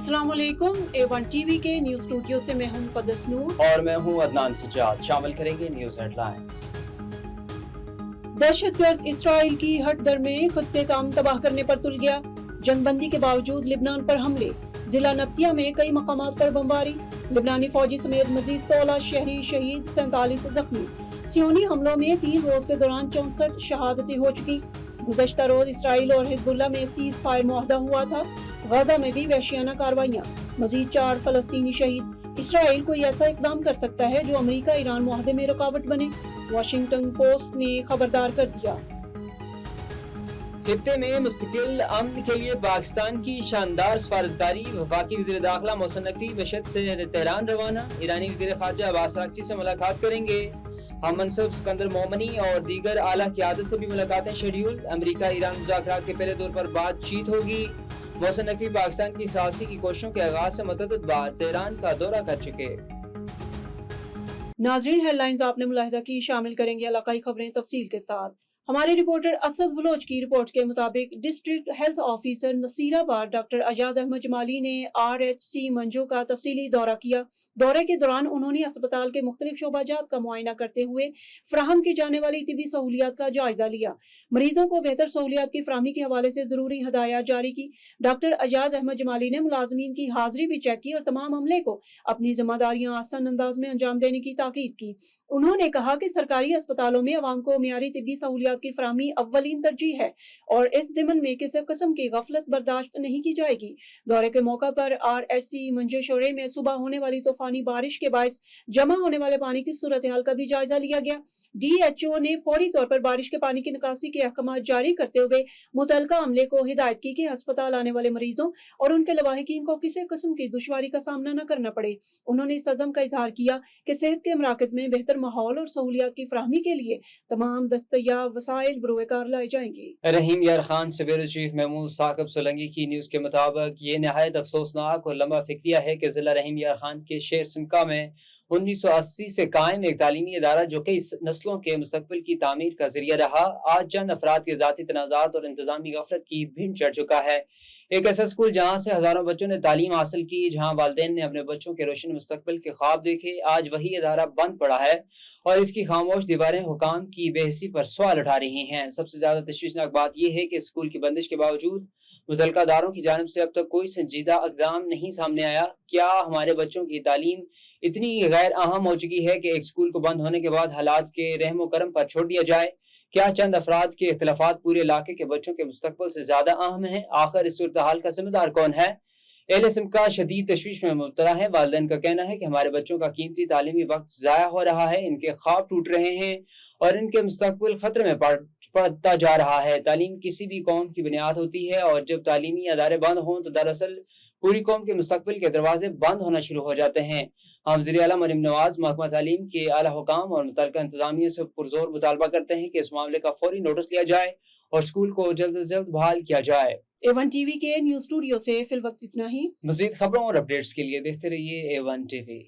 अस्सलाम वालेकुम। A1 TV के न्यूज स्टूडियो से मैं हूं मुक़द्दस नूर और मैं हूं अदनान सज्जाद। शामिल करेंगे न्यूज हेडलाइंस। दहशतगर्द इसराइल की हट दर में खुद काम तबाह करने पर तुल गया। जंगबंदी के बावजूद लिबनान पर हमले। जिला नब्तिया में कई मकामात पर बमबारी। लिबनानी फौजी समेत मजीद 16 शहरी शहीद, 47 जख्मी। सियोनी हमलों में 3 रोज के दौरान 64 शहादतें हो चुकी। गुज़श्ता रोज इसराइल और हिजबुल्लाह में सीज फायर मुआहदा हुआ था। गाजा में भी वहशियाना कार्रवाइयां, मजीद 4 फलस्तीनी शहीद। इसराइल कोई ऐसा इकदाम कर सकता है जो अमेरिका ईरान मुआहदे में रुकावट बने, वाशिंगटन पोस्ट ने खबरदार कर दिया। खित्ते में मुस्तकिल अमन के लिए पाकिस्तान की शानदार सफारतकारी। वफाकी वज़ीर दाखिला मोहसिन नकवी मशहद से तेहरान रवाना। ईरानी वज़ीर ख़ारजा अब्बास अराग़ची से मुलाकात करेंगे। हम मनसब सिकंदर मोमनी और दीगर आला क़यादत से भी मुलाकातें शेड्यूल। अमेरिका ईरान मुज़ाकरात के पहले दौर पर बातचीत होगी। मोहसिन नकवी पाकिस्तान की सालसी की कोशिशों के आगाज से मुतअद्दिद बार तेहरान का दौरा कर चुके। नाज़रीन, हेडलाइंस आपने मुलाहिजा की। शामिल करेंगे इलाकाई खबरें तफसील के साथ। हमारे रिपोर्टर असद बलोच की रिपोर्ट के मुताबिक district health officer Naseerabad doctor Ejaz Ahmed Jamali ने RHC मंजो का तफसीली दौरा किया। दौरे के दौरान उन्होंने अस्पताल के मुख्तलिफ शोबाजात का मुआयना करते हुए फराहम की जाने वाली तिबी सहूलियात का जायजा लिया। मरीजों को बेहतर सहूलियात की फराहमी के हवाले से जरूरी हदायत जारी की। डॉक्टर अजाज अहमद जमाली ने मुलाजमीन की हाजिरी भी चेक की और तमाम अमले को अपनी जिम्मेदारियां आसान अंदाज में अंजाम देने की ताकीद की। उन्होंने कहा कि सरकारी अस्पतालों में अवाम को मियारी तिब्बी सहूलियात की फराहमी अव्वलीन तरजीह है और इस ज़िमन में किसी किस्म की गफलत बर्दाश्त नहीं की जाएगी। दौरे के मौका पर RHC मंजो शोरे में सुबह होने वाली तूफानी बारिश के बायस जमा होने वाले पानी की सूरत हाल का भी जायजा लिया गया। DHO ने फौरी तौर पर बारिश के पानी की निकासी के अहकाम जारी करते हुए मुतलका अमले को हिदायत की कि अस्पताल आने वाले मरीजों और उनके लवाहिकीन को किसी किस्म की दुश्वारी का सामना न करना पड़े। उन्होंने इस अज़म का इजहार किया कि सेहत के मराकज में बेहतर माहौल और सहूलियात की फराहमी के लिए तमाम दस्तयाब वसाइल बरोए कार लाए जाएंगे। रहीम यार खान से ब्यूरो चीफ महमूद साकिब सोलंकी की न्यूज़ के मुताबिक ये नहायत अफसोसनाक और लंबा फिक्रिया है कि जिला रहीम यार खान के शेर सिमका में 1980 से कायम एक तालीमी इदारा जो कई नस्लों के मुस्तकबिल की तामीर का जरिया रहा, आज चंद अफराद के ज़ाती तनाज़ात और इंतजामी गफलत की भिंड चढ़ चुका है। एक ऐसा स्कूल जहाँ से हज़ारों बच्चों ने तालीम हासिल की, जहाँ वालिदैन ने अपने बच्चों के रोशन मुस्तकबिल के ख्वाब देखे, आज वही इदारा बंद पड़ा है और इसकी खामोश दीवारें हुकाम की बेहसी पर सवाल उठा रही हैं। सबसे ज्यादा तशवीशनाक बात यह है कि स्कूल की बंदिश के बावजूद मुतलका दारों की जानिब से अब तक कोई संजीदा इक़दाम नहीं सामने आया। क्या हमारे बच्चों की तालीम इतनी गैर अहम हो चुकी है कि एक स्कूल को बंद होने के बाद हालात के रहमो करम पर छोड़ दिया जाए? क्या चंद अफराद के इख्तिलाफात पूरे इलाके के बच्चों के मुस्तकबिल से ज्यादा अहम है? आखिर इस सूरत हाल का जिम्मेदार कौन है? एहले सिमका शदीद तशवीश में मुब्तला है। वालिदैन का कहना है कि हमारे बच्चों का कीमती तालीमी वक्त जाया हो रहा है, इनके ख्वाब टूट रहे हैं और इनके मुस्तकबिल खतरे में पड़ता जा रहा है। तालीम किसी भी कौम की बुनियाद होती है और जब तालीमी अदारे बंद हों तो दरअसल पूरी कौम के मुस्तकबिल के दरवाजे बंद होना शुरू हो जाते हैं। हम वज़ीर आला मरीम नवाज महकमा तालीम के आला हुकाम और मुतल्लिका इंतजामिया से पुरजोर मुतालबा करते हैं कि इस मामले का फौरी नोटिस लिया जाए और स्कूल को जल्द से जल्द बहाल किया जाए। A1 टीवी के न्यूज स्टूडियो से फिल वक्त इतना ही। मज़ीद खबरों और अपडेट्स के लिए देखते रहिए A1 TV।